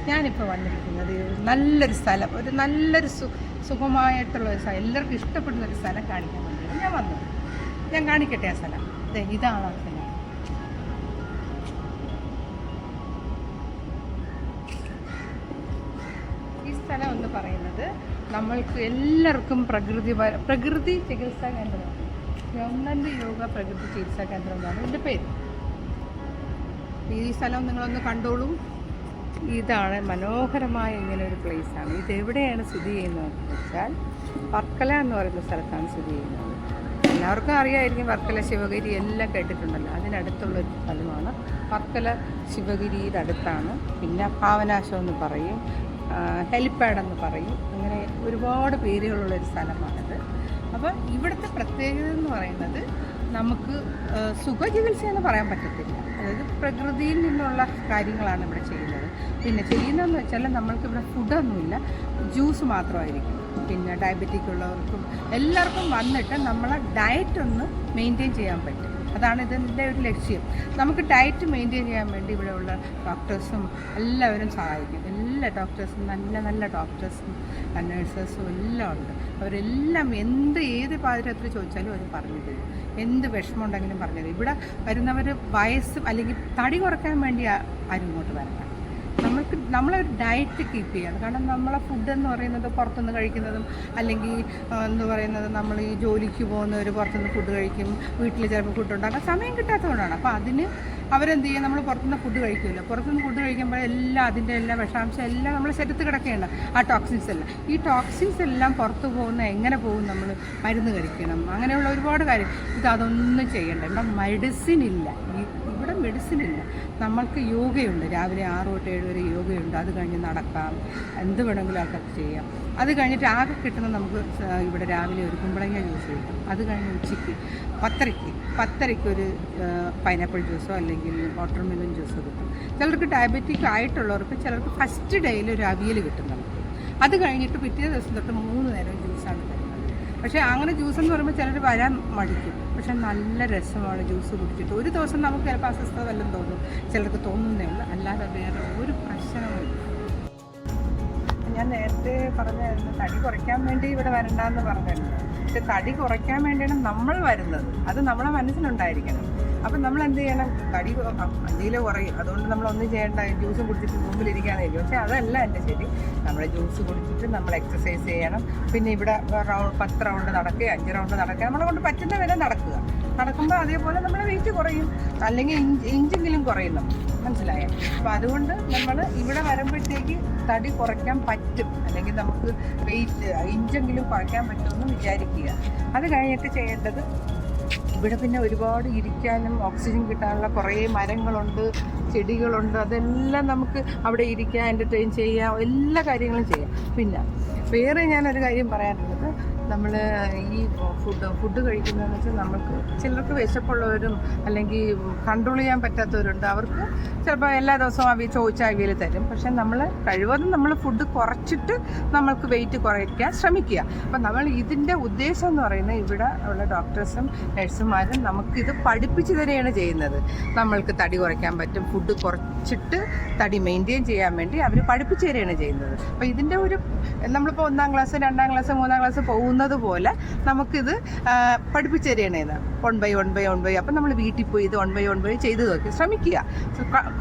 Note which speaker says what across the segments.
Speaker 1: ഞാനിപ്പോൾ വന്നിരിക്കുന്നത് നല്ലൊരു സ്ഥലം, ഒരു നല്ലൊരു സുഖമായിട്ടുള്ള ഒരു സ്ഥലം, എല്ലാവർക്കും ഇഷ്ടപ്പെടുന്ന ഒരു സ്ഥലം കാണിക്കാൻ വേണ്ടിയാണ് ഞാൻ വന്നത്. ഞാൻ കാണിക്കട്ടെ ആ സ്ഥലം. ഇതാണ് ആ സ്ഥലം. ഈ സ്ഥലം എന്ന് പറയുന്നത് നമ്മൾക്ക് എല്ലാവർക്കും പ്രകൃതി ചികിത്സാ കേന്ദ്രമാണ്. ഗവൺമെൻറ് യോഗ പ്രകൃതി ചികിത്സാ കേന്ദ്രം എന്നാണ് ഇതിൻ്റെ പേര്. ഈ സ്ഥലം നിങ്ങളൊന്ന് കണ്ടോളൂ. ഇതാണ് മനോഹരമായ ഇങ്ങനെ ഒരു പ്ലേസാണ്. ഇത് എവിടെയാണ് സ്ഥിതി ചെയ്യുന്നതെന്ന് വെച്ചാൽ വർക്കല എന്ന് പറയുന്ന സ്ഥലത്താണ് സ്ഥിതി ചെയ്യുന്നത്. എല്ലാവർക്കും അറിയാമായിരിക്കും, വർക്കല ശിവഗിരി എല്ലാം കേട്ടിട്ടുണ്ടല്ലോ. അതിനടുത്തുള്ളൊരു സ്ഥലമാണ് വർക്കല. ശിവഗിരിയുടെ അടുത്താണ്. പിന്നെ പാവനാശം എന്ന് പറയും, ഹെലിപ്പാഡ് എന്ന് പറയും, അങ്ങനെ ഒരുപാട് പേരുകളുള്ളൊരു സ്ഥലമാണിത്. അപ്പോൾ ഇവിടുത്തെ പ്രത്യേകത എന്ന് പറയുന്നത് നമുക്ക് സുഖചികിത്സ എന്ന് പറയാൻ പറ്റത്തില്ല. അതായത് പ്രകൃതിയിൽ നിന്നുള്ള കാര്യങ്ങളാണ് ഇവിടെ ചെയ്യുന്നത്. പിന്നെ ചെയ്യുന്നതെന്ന് വെച്ചാൽ നമ്മൾക്കിവിടെ ഫുഡൊന്നുമില്ല, ജ്യൂസ് മാത്രമായിരിക്കും. പിന്നെ ഡയബറ്റിക് ഉള്ളവർക്കും എല്ലാവർക്കും വന്നിട്ട് നമ്മളെ ഡയറ്റ് ഒന്ന് മെയിൻറ്റെയിൻ ചെയ്യാൻ പറ്റും. അതാണ് ഇതിൻ്റെ ഒരു ലക്ഷ്യം. നമുക്ക് ഡയറ്റ് മെയിൻറ്റെയിൻ ചെയ്യാൻ വേണ്ടി ഇവിടെയുള്ള ഡോക്ടേഴ്സും എല്ലാവരും സഹായിക്കും. എല്ലാ ഡോക്ടേഴ്സും നല്ല ഡോക്ടേഴ്സും നഴ്സസും എല്ലാം ഉണ്ട്. അവരെല്ലാം ഏത് പാതിരാത്രി ചോദിച്ചാലും അവർ പറഞ്ഞു തരും. എന്ത് വിഷമം ഉണ്ടെങ്കിലും പറഞ്ഞു തരും. ഇവിടെ വരുന്നവർ വയസ്സ് അല്ലെങ്കിൽ തടി കുറയ്ക്കാൻ വേണ്ടി ആരും ഇങ്ങോട്ട് വരണം. നമ്മളൊരു ഡയറ്റ് കീപ്പ് ചെയ്യണം. കാരണം നമ്മളെ ഫുഡ് എന്ന് പറയുന്നത് പുറത്തുനിന്ന് കഴിക്കുന്നതും, അല്ലെങ്കിൽ എന്ന് പറയുന്നത് നമ്മൾ ഈ ജോലിക്ക് പോകുന്നവർ പുറത്തുനിന്ന് ഫുഡ് കഴിക്കും, വീട്ടിൽ ചിലപ്പോൾ ഫുഡ് ഉണ്ടാക്കാൻ സമയം കിട്ടാത്തതുകൊണ്ടാണ്. അപ്പോൾ അതിന് അവരെന്ത് ചെയ്യും, നമ്മൾ പുറത്തുനിന്ന് ഫുഡ് കഴിക്കുമല്ലോ. പുറത്തുനിന്ന് ഫുഡ് കഴിക്കുമ്പോൾ അതിൻ്റെ എല്ലാ വിഷാംശം എല്ലാം നമ്മൾ ശരീരത്തിൽ കിടക്കുകയാണ്. ആ ടോക്സിൻസ് എല്ലാം, ഈ ടോക്സിൻസ് എല്ലാം പുറത്തു പോകുന്ന എങ്ങനെ പോകും, നമ്മൾ മരുന്ന് കഴിക്കണം, അങ്ങനെയുള്ള ഒരുപാട് കാര്യം. അതൊന്നും ചെയ്യണ്ട. ഇവിടെ മെഡിസിൻ ഇല്ല. ഇവിടെ മെഡിസിൻ ഇല്ല. നമ്മൾക്ക് യോഗയുണ്ട്. രാവിലെ 6 തൊട്ട് 7 വരെ യോഗയുണ്ട്. അത് കഴിഞ്ഞ് നടക്കാം, എന്ത് വേണമെങ്കിലും ആൾക്കാർക്ക് ചെയ്യാം. അത് കഴിഞ്ഞിട്ട് ആകെ കിട്ടുന്നത് നമുക്ക് ഇവിടെ രാവിലെ ഒരു കുമ്പളങ്ങ ജ്യൂസ് കിട്ടും. അത് കഴിഞ്ഞ് ഉച്ചയ്ക്ക് 10:30 ഒരു പൈനാപ്പിൾ ജ്യൂസോ അല്ലെങ്കിൽ വാട്ടർമെലൺ ജ്യൂസോ കിട്ടും. ചിലർക്ക് ഡയബറ്റിക് ആയിട്ടുള്ളവർക്ക് ചിലർക്ക് ഫസ്റ്റ് ഡേയിൽ ഒരു അവിയൽ കിട്ടും നമുക്ക്. അത് കഴിഞ്ഞിട്ട് പിറ്റേ ദിവസം തൊട്ട് 3 നേരം ജ്യൂസാണ് തരുന്നത്. പക്ഷേ അങ്ങനെ ജ്യൂസ് എന്ന് പറയുമ്പോൾ ചിലർ വരാൻ മടിക്കും. പക്ഷെ നല്ല രസമാണ് ജ്യൂസ് കുടിച്ചിട്ട്. ഒരു ദിവസം നമുക്ക് ചിലപ്പോൾ അസ്വസ്ഥത വല്ലതും തോന്നും, ചിലർക്ക് തോന്നുന്നേ ഉള്ളൂ. അല്ലാതെ വേറെ ഒരു പ്രശ്നവുമില്ല. ഞാൻ നേരത്തെ പറഞ്ഞായിരുന്നു തടി കുറയ്ക്കാൻ വേണ്ടി ഇവിടെ വരണ്ടെന്ന് പറഞ്ഞിരുന്നു. പക്ഷെ തടി കുറയ്ക്കാൻ വേണ്ടിയാണ് നമ്മൾ വരുന്നത്. അത് നമ്മളെ മനസ്സിലുണ്ടായിരിക്കണം. അപ്പം നമ്മൾ എന്ത് ചെയ്യണം, തടി 5 കിലോ കുറയും. അതുകൊണ്ട് നമ്മളൊന്നും ചെയ്യേണ്ട, ജ്യൂസ് കുടിച്ചിട്ട് മുമ്പിലിരിക്കാനായിരിക്കും. പക്ഷേ അതല്ല എൻ്റെ ശരി. നമ്മൾ ജ്യൂസ് കുടിച്ചിട്ട് നമ്മൾ എക്സസൈസ് ചെയ്യണം. പിന്നെ ഇവിടെ 10 റൗണ്ട് നടക്കുക, 5 റൗണ്ട് നടക്കുക, നമ്മളെ കൊണ്ട് പറ്റുന്ന വരെ നടക്കുക. നടക്കുമ്പോൾ അതേപോലെ നമ്മുടെ വെയിറ്റ് കുറയും, അല്ലെങ്കിൽ ഇഞ്ചെങ്കിലും കുറയും. മനസ്സിലായോ? അപ്പോൾ അതുകൊണ്ട് നമ്മൾ ഇവിടെ വരുമ്പോഴത്തേക്ക് തടി കുറയ്ക്കാൻ പറ്റും, അല്ലെങ്കിൽ നമുക്ക് വെയിറ്റ് ഇഞ്ചെങ്കിലും കുറയ്ക്കാൻ പറ്റുമെന്ന് വിചാരിക്കുക. അത് കഴിഞ്ഞിട്ട് ചെയ്യേണ്ടത്, ഇവിടെ പിന്നെ ഒരുപാട് ഇരിക്കാനും ഓക്സിജൻ കിട്ടാനുള്ള കുറേ മരങ്ങളുണ്ട്, ചെടികളുണ്ട്. അതെല്ലാം നമുക്ക് അവിടെ ഇരിക്കാം, എൻ്റർടൈൻ ചെയ്യാം, എല്ലാ കാര്യങ്ങളും ചെയ്യാം. പിന്നെ വേറെ ഞാനൊരു കാര്യം പറയാനുള്ളത്, നമ്മൾ ഈ ഫുഡ് കഴിക്കുന്നതെന്ന് വെച്ചാൽ നമുക്ക് ചിലർക്ക് വിശപ്പുള്ളവരും അല്ലെങ്കിൽ കൺട്രോൾ ചെയ്യാൻ പറ്റാത്തവരുണ്ട്. അവർക്ക് ചിലപ്പോൾ എല്ലാ ദിവസവും ചോദിച്ച അവിയൽ തരും. പക്ഷേ നമ്മൾ കഴിവതും നമ്മൾ ഫുഡ് കുറച്ചിട്ട് നമ്മൾക്ക് വെയിറ്റ് കുറയ്ക്കാൻ ശ്രമിക്കുക. അപ്പം നമ്മൾ ഇതിൻ്റെ ഉദ്ദേശം എന്ന് പറയുന്നത്, ഇവിടെ ഉള്ള ഡോക്ടേഴ്സും നഴ്സുമാരും നമുക്കിത് പഠിപ്പിച്ചു തരികയാണ് ചെയ്യുന്നത്. നമ്മൾക്ക് തടി കുറയ്ക്കാൻ പറ്റും, ഫുഡ് കുറച്ചിട്ട് തടി മെയിൻറ്റെയിൻ ചെയ്യാൻ വേണ്ടി അവർ പഠിപ്പിച്ചു തരികയാണ് ചെയ്യുന്നത്. അപ്പോൾ ഇതിൻ്റെ ഒരു നമ്മളിപ്പോൾ 1ാം ക്ലാസ് 2ാം ക്ലാസ് 3ാം ക്ലാസ് പോകുന്നത് പോലെ നമുക്കിത് പഠിപ്പിച്ചു തരികയാണ് 1 ബൈ 1. അപ്പം നമ്മൾ വീട്ടിൽ പോയി ഇത് 1 ബൈ 1 ചെയ്ത് നോക്കി ശ്രമിക്കുക.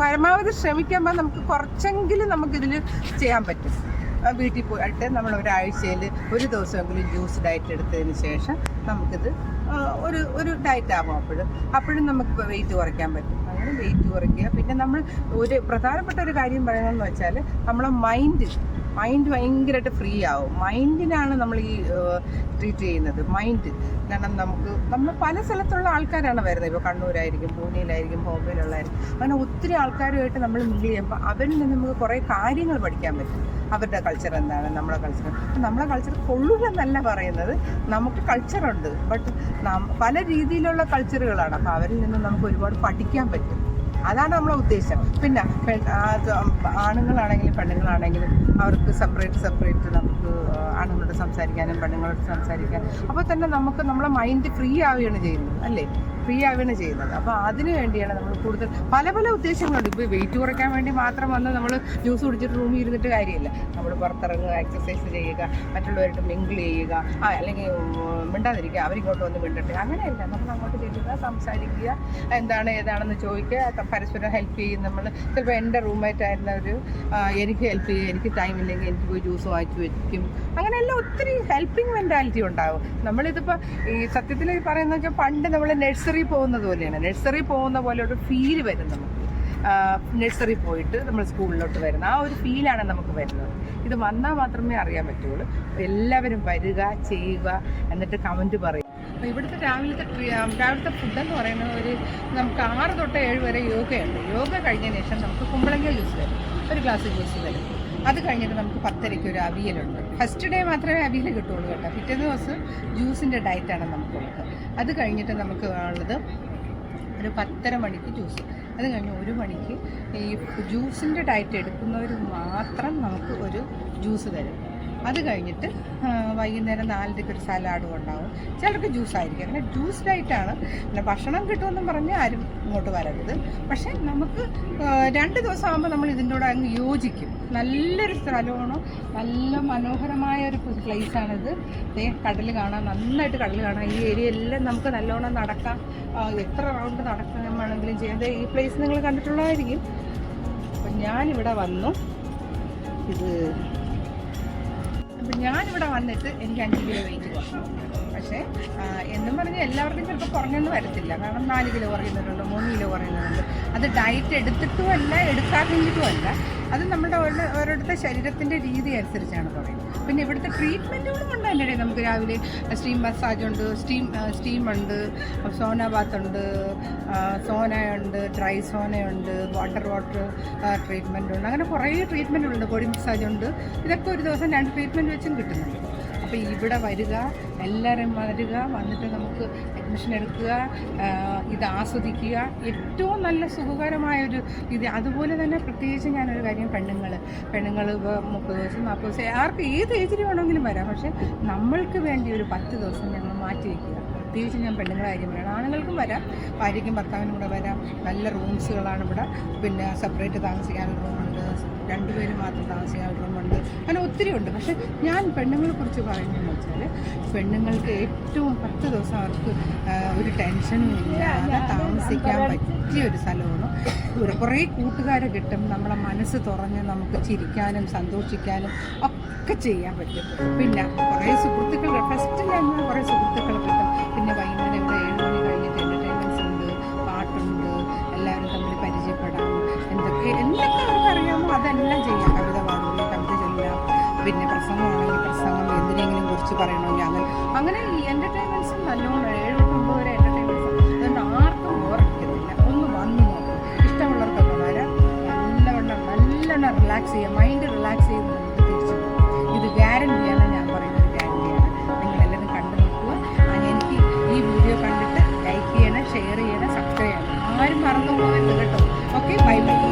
Speaker 1: പരമാവധി ശ്രമിക്കുമ്പോൾ നമുക്ക് കുറച്ചെങ്കിലും നമുക്കിതിൽ ചെയ്യാൻ പറ്റും. വീട്ടിൽ പോയിട്ട് നമ്മൾ ഒരാഴ്ചയിൽ ഒരു ദിവസമെങ്കിലും ജ്യൂസ് ഡയറ്റ് എടുത്തതിന് ശേഷം നമുക്കിത് ഒരു ഡയറ്റ് ആകും. അപ്പോഴും നമുക്ക് വെയിറ്റ് കുറയ്ക്കാൻ പറ്റും. അങ്ങനെ വെയിറ്റ് കുറയ്ക്കുക. പിന്നെ നമ്മൾ ഒരു പ്രധാനപ്പെട്ട ഒരു കാര്യം പറയണമെന്ന് വെച്ചാൽ, നമ്മളെ മൈൻഡ് ഭയങ്കരമായിട്ട് ഫ്രീ ആവും. മൈൻഡിനാണ് നമ്മൾ ഈ ട്രീറ്റ് ചെയ്യുന്നത്. മൈൻഡ് കാരണം നമ്മൾ പല സ്ഥലത്തുള്ള ആൾക്കാരാണ് വരുന്നത്. ഇപ്പോൾ കണ്ണൂരായിരിക്കും, പൂനെയിലായിരിക്കും, ബോംബെയിലുള്ളതായിരിക്കും. അങ്ങനെ ഒത്തിരി ആൾക്കാരുമായിട്ട് നമ്മൾ മിങ്കിൾ ചെയ്യുമ്പോൾ അവരിൽ നിന്ന് നമുക്ക് കുറേ കാര്യങ്ങൾ പഠിക്കാൻ പറ്റും. അവരുടെ കൾച്ചർ എന്താണ്, നമ്മളെ കൾച്ചർ കൊള്ളുകയെന്നല്ല പറയുന്നത്. നമുക്ക് കൾച്ചറുണ്ട്, ബട്ട് പല രീതിയിലുള്ള കൾച്ചറുകളാണ്. അപ്പോൾ അവരിൽ നിന്ന് നമുക്ക് ഒരുപാട് പഠിക്കാൻ പറ്റും. അതാണ് നമ്മളെ ഉദ്ദേശം. പിന്നെ ആണുങ്ങളാണെങ്കിലും പെണ്ണുങ്ങളാണെങ്കിലും അവർക്ക് സെപ്പറേറ്റ് നമുക്ക് ആണുങ്ങളോട് സംസാരിക്കാനും പെണ്ണുങ്ങളോട് സംസാരിക്കാം. അപ്പോൾ തന്നെ നമ്മളെ മൈൻഡ് ഫ്രീ ആവുകയാണ് ചെയ്യുന്നത്, അല്ലേ? ഫ്രീ ആവുകയാണ് ചെയ്യുന്നത്. അപ്പോൾ അതിന് വേണ്ടിയാണ് നമ്മൾ കൂടുതൽ പല പല ഉദ്ദേശങ്ങളുണ്ട്. ഇപ്പോൾ വെയിറ്റ് കുറയ്ക്കാൻ വേണ്ടി മാത്രം വന്ന് നമ്മൾ ജ്യൂസ് കുടിച്ചിട്ട് റൂമിൽ ഇരുന്നിട്ട് കാര്യമില്ല. നമ്മൾ പുറത്തിറങ്ങുക, എക്സസൈസ് ചെയ്യുക, മറ്റുള്ളവരായിട്ട് മിങ്കിൾ ചെയ്യുക, അല്ലെങ്കിൽ മിണ്ടാതിരിക്കുക, അവരിങ്ങോട്ട് വന്ന് മിണ്ടട്ടെ, അങ്ങനെയല്ല. നമ്മൾ അങ്ങോട്ട് ചെല്ലുക, സംസാരിക്കുക, എന്താണ് ഏതാണെന്ന് ചോദിക്കുക, പരസ്പരം ഹെൽപ്പ് ചെയ്യും. നമ്മൾ ചിലപ്പോൾ എൻ്റെ റൂംമേറ്റ് ആയിരുന്നവർ എനിക്ക് ഹെൽപ്പ് ചെയ്യുക, എനിക്ക് ടൈം ഇല്ലെങ്കിൽ എനിക്ക് പോയി ജ്യൂസ് വാങ്ങിച്ച് വെക്കും, അങ്ങനെയെല്ലാം ഒത്തിരി ഹെൽപ്പിംഗ് മെൻറ്റാലിറ്റി ഉണ്ടാവും. നമ്മളിതിപ്പോൾ ഈ സത്യത്തിൽ പറയുന്നത് വെച്ചാൽ പണ്ട് നമ്മൾ നഴ്സറി പോകുന്നത് പോലെയാണ്. നഴ്സറി പോകുന്ന പോലെ ഒരു ഫീല് വരും നമുക്ക്. നഴ്സറി പോയിട്ട് നമ്മൾ സ്കൂളിലോട്ട് വരുന്ന ആ ഒരു ഫീലാണ് നമുക്ക് വരുന്നത്. ഇത് വന്നാൽ മാത്രമേ അറിയാൻ പറ്റുള്ളൂ. എല്ലാവരും വരിക, ചെയ്യുക, എന്നിട്ട് കമൻറ്റ് പറയും. അപ്പോൾ ഇവിടുത്തെ രാവിലത്തെ ഫുഡെന്ന് പറയുന്നത് നമുക്ക് 6 തൊട്ട് 7 വരെ യോഗയുണ്ട്. യോഗ കഴിഞ്ഞതിന് ശേഷം നമുക്ക് കുമ്പളങ്ങ ജ്യൂസ് തരും, ഒരു ഗ്ലാസ് ജ്യൂസ് തരും. അത് കഴിഞ്ഞിട്ട് നമുക്ക് 10:30 ഒരു അവിയലുണ്ട്. ഫസ്റ്റ് ഡേ മാത്രമേ അവിയൽ കിട്ടുള്ളൂ കേട്ടോ. പിറ്റേ ദിവസം ജ്യൂസിൻ്റെ ഡയറ്റാണ് നമുക്കുള്ളത്. അത് കഴിഞ്ഞിട്ട് നമുക്ക് ഉള്ളത് ഒരു 10:30 മണിക്ക് ജ്യൂസ്. അത് കഴിഞ്ഞ് 1 മണിക്ക് ഈ ജ്യൂസിൻ്റെ ഡയറ്റ് എടുക്കുന്നവർ മാത്രം നമുക്ക് ഒരു ജ്യൂസ് തരും. അത് കഴിഞ്ഞിട്ട് വൈകുന്നേരം 4:00 ഒരു സലാഡും ഉണ്ടാവും. ചിലർക്ക് ജ്യൂസായിരിക്കും. അങ്ങനെ ജ്യൂസ് ഡയറ്റാണ്. പിന്നെ ഭക്ഷണം കിട്ടുമെന്നും പറഞ്ഞ് ആരും ഇങ്ങോട്ട് വരരുത്. പക്ഷേ നമുക്ക് 2 ദിവസം ആകുമ്പോൾ നമ്മൾ ഇതിൻ്റെ കൂടെ അങ്ങ് യോജിക്കും. നല്ലൊരു സ്ഥലമാണ്, നല്ല മനോഹരമായ ഒരു പ്ലേസാണിത്. കടൽ കാണാം, നന്നായിട്ട് കടൽ കാണാം. ഈ ഏരിയ എല്ലാം നമുക്ക് നല്ലോണം നടക്കാം, എത്ര റൗണ്ട് നടക്കാനാണെങ്കിലും ചെയ്യാം. ഈ പ്ലേസ് നിങ്ങൾ കണ്ടിട്ടുള്ളതായിരിക്കും. അപ്പം ഞാനിവിടെ വന്നു. ഞാനിവിടെ വന്നിട്ട് എനിക്ക് 5 കിലോ വെയിറ്റ് കുറഞ്ഞു. പക്ഷേ എന്നും പറഞ്ഞാൽ എല്ലാവർക്കും ചിലപ്പോൾ കുറഞ്ഞൊന്നും വരത്തില്ല. കാരണം 4 കിലോ കുറയുന്നവരുണ്ട്, 3 കിലോ കുറയുന്നവരുണ്ട്. അത് ഡയറ്റ് എടുത്തിട്ടുമല്ല, എടുക്കാതിട്ടുമല്ല. അത് നമ്മുടെ ഓരോരുത്തരുടെ ശരീരത്തിൻ്റെ രീതി അനുസരിച്ചാണ് പറയുന്നത്. പിന്നെ ഇവിടുത്തെ ട്രീറ്റ്മെൻറ്റുകളും ഉണ്ട്. അതിൻ്റെ ഇടയിൽ നമുക്ക് രാവിലെ സ്റ്റീം മസാജുണ്ട്, സ്റ്റീമുണ്ട്, സോന ബാത്തുണ്ട്, സോനയുണ്ട്, ഡ്രൈ സോനയുണ്ട്, വാട്ടർ ട്രീറ്റ്മെൻറ്റുണ്ട്. അങ്ങനെ കുറേ ട്രീറ്റ്മെൻറ്റുകളുണ്ട്. ബോഡി മസാജുണ്ട്. ഇതൊക്കെ ഒരു ദിവസം 2 ട്രീറ്റ്മെൻറ്റ് വെച്ചും കിട്ടുന്നുണ്ട്. അപ്പോൾ ഇവിടെ വരിക, എല്ലാവരും വരിക, വന്നിട്ട് നമുക്ക് അഡ്മിഷൻ എടുക്കുക, ഇത് ആസ്വദിക്കുക. ഏറ്റവും നല്ല സുഖകരമായൊരു ഇത്. അതുപോലെ തന്നെ പ്രത്യേകിച്ച് ഞാനൊരു കാര്യം, പെണ്ണുങ്ങൾ 30 ദിവസം 40 ദിവസം ആർക്ക് ഏത് ഏജിൽ വേണമെങ്കിലും വരാം. പക്ഷേ നമ്മൾക്ക് വേണ്ടി ഒരു 10 ദിവസം ഞങ്ങൾ മാറ്റി വയ്ക്കുക. പ്രത്യേകിച്ച് ഞാൻ പെണ്ണുങ്ങളെ കാര്യം പറയണം. ആണുങ്ങൾക്കും വരാം, ഭാര്യയ്ക്കും ഭർത്താവിനും കൂടെ വരാം. നല്ല റൂംസുകളാണ് ഇവിടെ. പിന്നെ സെപ്പറേറ്റ് താമസിക്കാനുള്ള റൂമുണ്ട്, 2 പേര് മാത്രം താമസിക്കാനുള്ള റൂമുണ്ട്. അങ്ങനെ ഒത്തിരി ഉണ്ട്. പക്ഷേ ഞാൻ പെണ്ണുങ്ങളെ കുറിച്ച് പറയുന്നതെന്ന് വെച്ചാൽ, പെണ്ണുങ്ങൾക്ക് ഏറ്റവും 10 ദിവസം അവർക്ക് ഒരു ടെൻഷനും ഇല്ലാതെ താമസിക്കാൻ പറ്റിയ ഒരു സ്ഥലമാണ്. കുറേ കൂട്ടുകാരെ കിട്ടും. നമ്മളെ മനസ്സ് തുറന്ന് നമുക്ക് ചിരിക്കാനും സന്തോഷിക്കാനും ഒക്കെ ചെയ്യാൻ പറ്റും. പിന്നെ കുറേ സുഹൃത്തുക്കൾ, ഫസ്റ്റിൽ തന്നെ കുറേ സുഹൃത്തുക്കൾ കിട്ടും. പിന്നെ വൈകുന്നേരം ഇവിടെ 7 മണി കഴിഞ്ഞിട്ട് എൻ്റർടൈൻമെൻറ്റ്സ് ഉണ്ട്, പാട്ടുണ്ട്, എല്ലാവരും തമ്മിൽ പരിചയപ്പെടാം. എന്തൊക്കെ അവർക്ക് അറിയാമോ അതെല്ലാം ചെയ്യാം. കവിത പാടുക, കവിത ചൊല്ലാം, പിന്നെ പ്രസംഗമാണെങ്കിൽ പ്രസംഗം, എന്തിനെങ്കിലും കുറിച്ച് പറയണമെങ്കിൽ അങ്ങനെ ഈ എൻ്റർടൈൻമെൻറ്റ്സും നല്ലോണം 7 തൊട്ട് 9 വരെ എൻ്റർടൈൻമെൻറ്റ്സ്. അതുകൊണ്ട് ആർക്കും ബോറടിക്കത്തില്ല. ഒന്ന് വന്ന് നോക്കും. ഇഷ്ടമുള്ളവർക്കൊക്കെ വരാം. നല്ലോണം റിലാക്സ് ചെയ്യുക, മൈൻഡ് റിലാക്സ് ചെയ്ത് നമുക്ക് തിരിച്ചു പോകും. ഇത് ഗ്യാരണ്ടിയാണ്, ഞാൻ പറയുന്നത് ഗ്യാരണ്ടിയാണ്. നിങ്ങളെല്ലാവരും കണ്ടു നോക്കുക. എനിക്ക് ഈ വീഡിയോ കണ്ടിട്ട് ലൈക്ക് ചെയ്യണം, ഷെയർ ചെയ്യണം, സബ്സ്ക്രൈബ് ചെയ്യണം. ആരും മറന്നു പോകരുത് കേട്ടോ. Okay, bye bye.